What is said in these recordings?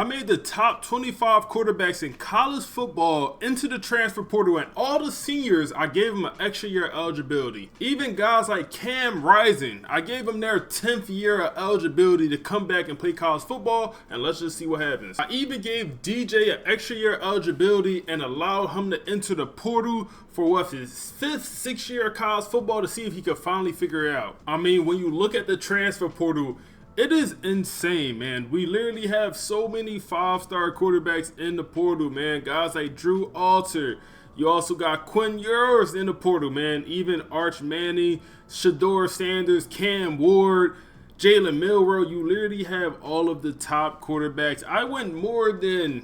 I made the top 25 quarterbacks in college football into the transfer portal, and all the seniors, I gave them an extra year of eligibility. Even guys like Cam Rising, I gave them their 10th year of eligibility to come back and play college football, and let's just see what happens. I even gave DJ an extra year of eligibility and allowed him to enter the portal for his 5th, 6th year of college football to see if he could finally figure it out. I mean, when you look at the transfer portal, it is insane, man. We literally have so many 5-star quarterbacks in the portal, man. Guys like Drew Alter. You also got Quinn Ewers in the portal, man. Even Arch Manning, Shador Sanders, Cam Ward, Jalen Milroe. You literally have all of the top quarterbacks. I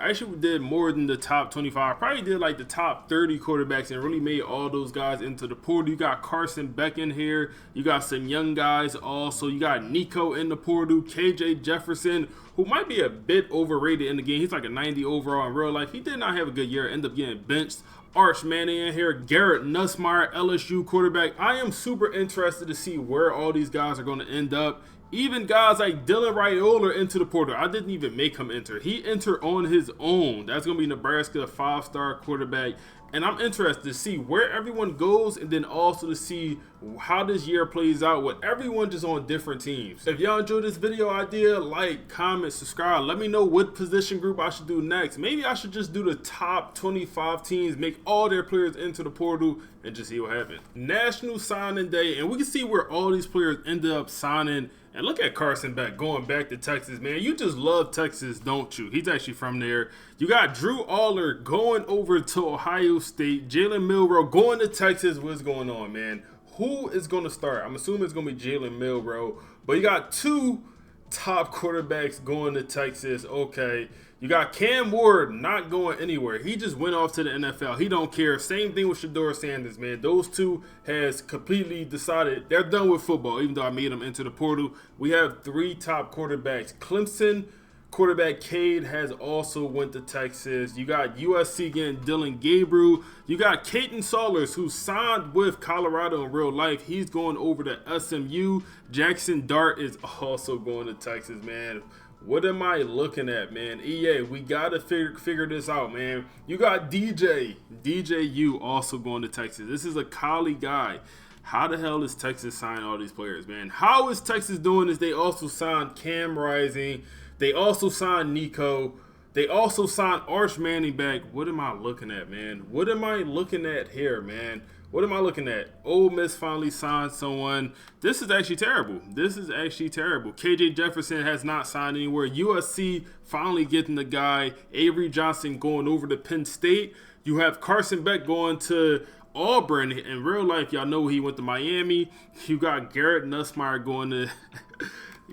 actually did more than the top 25. Probably did like the top 30 quarterbacks and really made all those guys into the portal. You got Carson Beck in here. You got some young guys also. You got Nico in the portal. KJ Jefferson, who might be a bit overrated in the game. He's like a 90 overall in real life. He did not have a good year. Ended up getting benched. Arch Manning in here, Garrett Nussmeier, LSU quarterback. I am super interested to see where all these guys are going to end up. Even guys like Dylan Raiola into the portal. I didn't even make him enter. He entered on his own. That's going to be Nebraska, 5-star quarterback. And I'm interested to see where everyone goes, and then also to see how this year plays out with everyone just on different teams. If y'all enjoyed this video idea, like, comment, subscribe. Let me know what position group I should do next. Maybe I should just do the top 25 teams, make all their players into the portal, and just see what happens. National Signing Day, and we can see where all these players ended up signing. And look at Carson Beck going back to Texas, man. You just love Texas, don't you? He's actually from there. You got Drew Aller going over to Ohio State. Jalen Milroe going to Texas. What's going on, man? Who is going to start? I'm assuming it's going to be Jalen Milroe. But you got 2 top quarterbacks going to Texas. Okay. You got Cam Ward not going anywhere. He just went off to the NFL. He don't care. Same thing with Shador Sanders, man. Those two has completely decided they're done with football, even though I made them into the portal. We have 3 top quarterbacks. Clemson quarterback Cade has also went to Texas. You got USC getting Dylan Gabriel. You got Caden Saunders, who signed with Colorado in real life. He's going over to SMU. Jackson Dart is also going to Texas, man. What am I looking at, man? EA, we got to figure this out, man. You got DJU also going to Texas. This is a Cali guy. How the hell is Texas signing all these players, man? How is Texas doing this? They also signed Cam Rising. They also signed Nico. They also signed Arch Manning back. What am I looking at, man? What am I looking at here, man? What am I looking at? Ole Miss finally signed someone. This is actually terrible. This is actually terrible. KJ Jefferson has not signed anywhere. USC finally getting the guy. Avery Johnson going over to Penn State. You have Carson Beck going to Auburn. In real life, y'all know he went to Miami. You got Garrett Nussmeier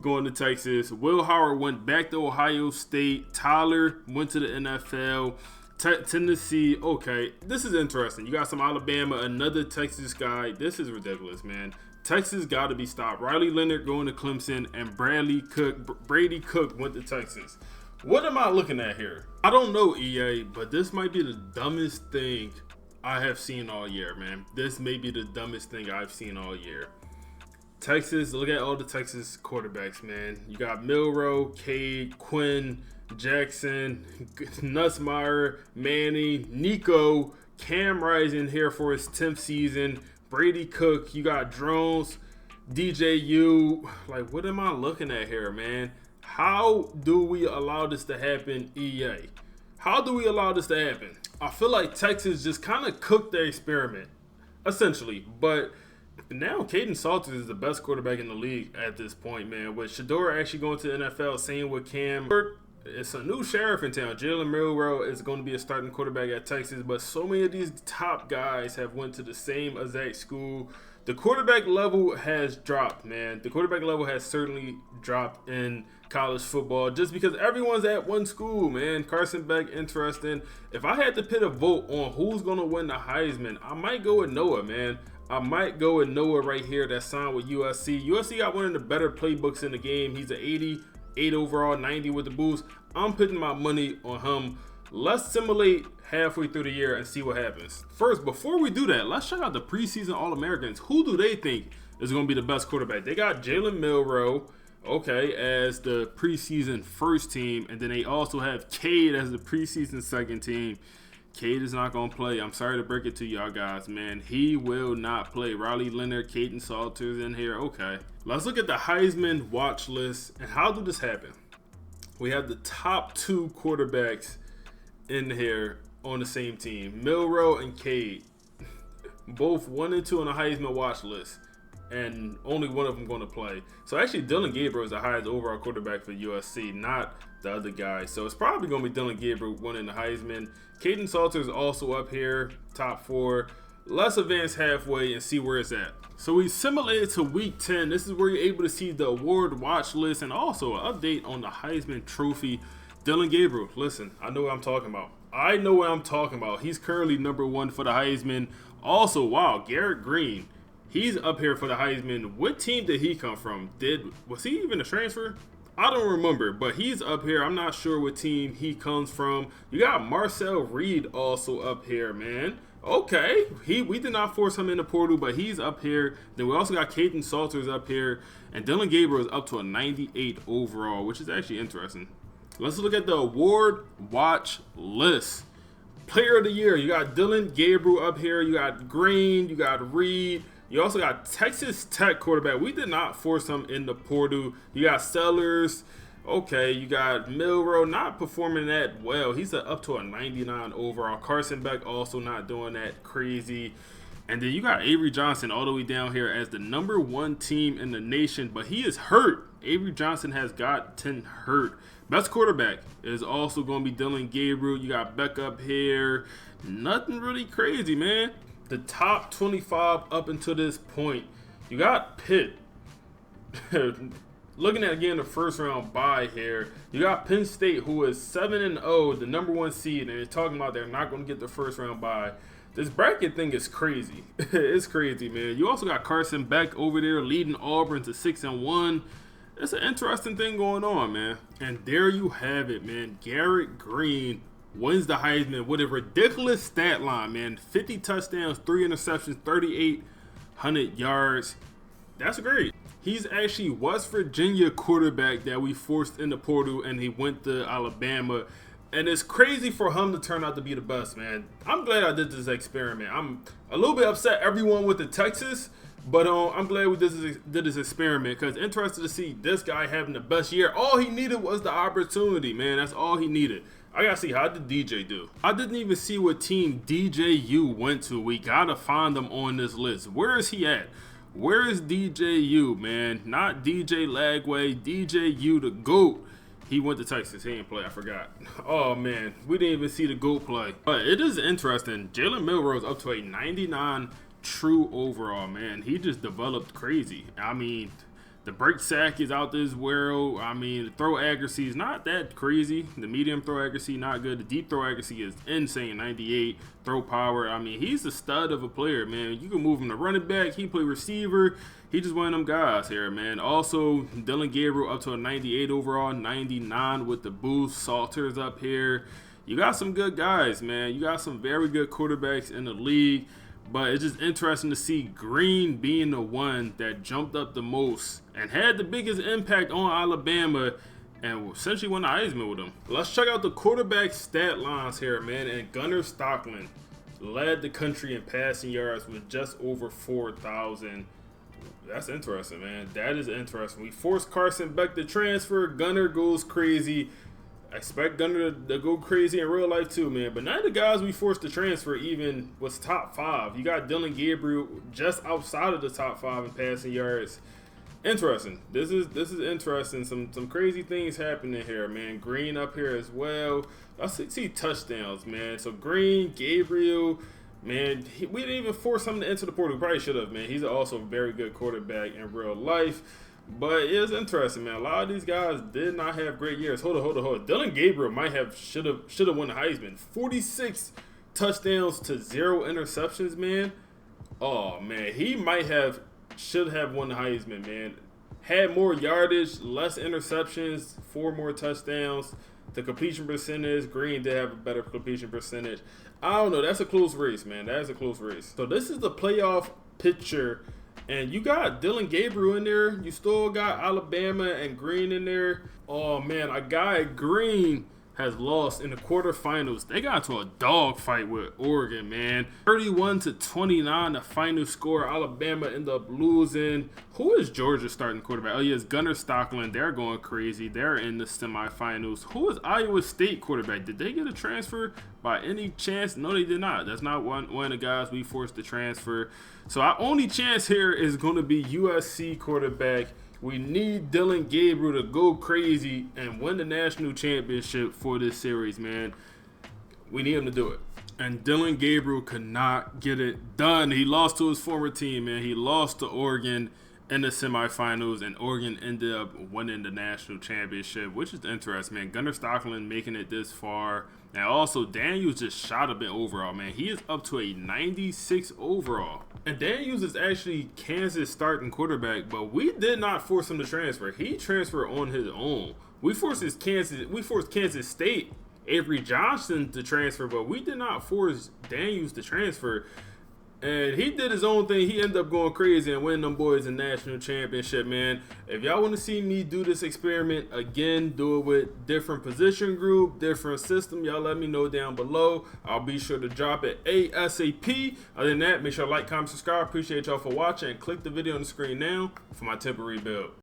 going to Texas. Will Howard went back to Ohio State. Tyler went to the NFL. Tennessee, okay, this is interesting. You got some Alabama, another Texas guy. This is ridiculous, man. Texas got to be stopped. Riley Leonard going to Clemson, and Brady Cook went to Texas. What am I looking at here? I don't know, EA, but this might be the dumbest thing I have seen all year, man. This may be the dumbest thing I've seen all year. Texas, look at all the Texas quarterbacks, man. You got Milroe, Cade, Quinn, Jackson, Nussmeier, Manning, Nico, Cam Rising here for his 10th season, Brady Cook, you got Drones, DJU. Like, what am I looking at here, man? How do we allow this to happen, EA? How do we allow this to happen? I feel like Texas just kind of cooked their experiment, essentially, but now Caden Saunders is the best quarterback in the league at this point, man. With Shador actually going to the NFL, same with Cam. It's a new sheriff in town. Jalen Milroe is going to be a starting quarterback at Texas, but so many of these top guys have went to the same exact school. The quarterback level has dropped, man. The quarterback level has certainly dropped in college football just because everyone's at one school, man. Carson Beck, interesting. If I had to put a vote on who's going to win the Heisman, I might go with Noah, man. I might go with Noah right here that signed with USC. USC got one of the better playbooks in the game. He's an 88 overall, 90 with the boost. I'm putting my money on him. Let's simulate halfway through the year and see what happens. First, before we do that, let's check out the preseason All-Americans. Who do they think is going to be the best quarterback? They got Jalen Milroe. Okay, as the preseason first team, and then they also have Cade as the preseason second team. Cade is not going to play. I'm sorry to break it to y'all guys, man. He will not play. Riley Leonard, Caden Salters in here. Okay. Let's look at the Heisman watch list. And how did this happen? We have the top 2 quarterbacks in here on the same team. Milroe and Cade. Both 1 and 2 on the Heisman watch list. And only one of them going to play. So actually, Dylan Gabriel is the highest overall quarterback for USC, not the other guy. So it's probably going to be Dylan Gabriel winning the Heisman. Caden Salter is also up here, top 4. Let's advance halfway and see where it's at. So we simulated to week 10. This is where you're able to see the award watch list and also an update on the Heisman Trophy. Dylan Gabriel, listen, I know what I'm talking about. I know what I'm talking about. He's currently number 1 for the Heisman. Also, wow, Garrett Green. He's up here for the Heisman. What team did he come from? Was he even a transfer? I don't remember, but he's up here. I'm not sure what team he comes from. You got Marcel Reed also up here, man. Okay, we did not force him in the portal, but he's up here. Then we also got Caden Salters up here, and Dylan Gabriel is up to a 98 overall, which is actually interesting. Let's look at the award watch list. Player of the year, you got Dylan Gabriel up here. You got Green, you got Reed. You also got Texas Tech quarterback. We did not force him in the portal. You got Sellers. Okay, you got Milroe not performing that well. He's up to a 99 overall. Carson Beck also not doing that crazy. And then you got Avery Johnson all the way down here as the number 1 team in the nation, but he is hurt. Avery Johnson has gotten hurt. Best quarterback is also going to be Dylan Gabriel. You got Beck up here. Nothing really crazy, man. The top 25 up until this point, you got Pitt. Looking at again the first round bye here, you got Penn State, who is 7-0, the number 1 seed, and they're talking about they're not going to get the first round bye. This bracket thing is crazy. It's crazy, man. You also got Carson Beck over there leading Auburn to 6-1. It's an interesting thing going on, man. And there you have it, man. Garrett Green wins the Heisman with a ridiculous stat line, man. 50 touchdowns, 3 interceptions, 3,800 yards. That's great. He's actually West Virginia quarterback that we forced in the portal, and he went to Alabama. And it's crazy for him to turn out to be the best, man. I'm glad I did this experiment. I'm a little bit upset everyone with the Texas, but I'm glad we did this experiment because interested to see this guy having the best year. All he needed was the opportunity, man. That's all he needed. I gotta see, how did DJ do? I didn't even see what team DJU went to. We gotta find him on this list. Where is he at? Where is DJU, man? Not DJ Lagway, DJU the GOAT. He went to Texas. He didn't play. I forgot. Oh, man. We didn't even see the GOAT play. But it is interesting. Jalen Milroe is up to a 99 true overall, man. He just developed crazy. I mean, the break sack is out this world. I mean, the throw accuracy is not that crazy. The medium throw accuracy, not good. The deep throw accuracy is insane, 98. Throw power, I mean, he's a stud of a player, man. You can move him to running back. He play receiver. He just one of them guys here, man. Also, Dylan Gabriel up to a 98 overall, 99 with the boost. Salters up here. You got some good guys, man. You got some very good quarterbacks in the league. But it's just interesting to see Green being the one that jumped up the most and had the biggest impact on Alabama and essentially won the Heisman with him. Let's check out the quarterback stat lines here, man. And Gunnar Stockton led the country in passing yards with just over 4,000. That's interesting, man. That is interesting. We forced Carson Beck to transfer. Gunnar goes crazy. I expect Gunnar to go crazy in real life too, man. But none of the guys we forced to transfer even was top 5. You got Dylan Gabriel just outside of the top 5 in passing yards. Interesting. This is interesting. Some crazy things happening here, man. Green up here as well. I see touchdowns, man. So Green, Gabriel, man, we didn't even force him to enter the portal. We probably should have, man. He's also a very good quarterback in real life. But it's interesting, man. A lot of these guys did not have great years. Hold on. Dylan Gabriel should have won the Heisman. 46 touchdowns to 0 interceptions, man. Oh man, he should have won the Heisman, man. Had more yardage, less interceptions, 4 more touchdowns. The completion percentage, Green did have a better completion percentage. I don't know. That's a close race, man. That is a close race. So this is the playoff picture And you got Dylan Gabriel in there. You still got Alabama and Green in there. Oh man, a guy Green has lost in the quarterfinals. They got into a dogfight with Oregon, man. 31-29, the final score. Alabama ended up losing. Who is Georgia starting quarterback? Oh, yeah, it's Gunnar Stockland. They're going crazy. They're in the semifinals. Who is Iowa State quarterback? Did they get a transfer by any chance? No, they did not. That's not one of the guys we forced to transfer. So our only chance here is going to be USC quarterback. We need Dylan Gabriel to go crazy and win the national championship for this series, man. We need him to do it. And Dylan Gabriel could not get it done. He lost to his former team, man. He lost to Oregon in the semifinals, and Oregon ended up winning the national championship, which is interesting, man. Gunnar Stockland making it this far. Now, also, Daniels just shot up in overall, man. He is up to a 96 overall. And Daniels is actually Kansas starting quarterback, but we did not force him to transfer. He transferred on his own. We forced Kansas State, Avery Johnson, to transfer, but we did not force Daniels to transfer. And he did his own thing. He ended up going crazy and winning them boys a national championship, man. If y'all want to see me do this experiment again, do it with different position group, different system, y'all let me know down below. I'll be sure to drop it ASAP. Other than that, make sure to like, comment, subscribe. Appreciate y'all for watching. And click the video on the screen now for my temporary build.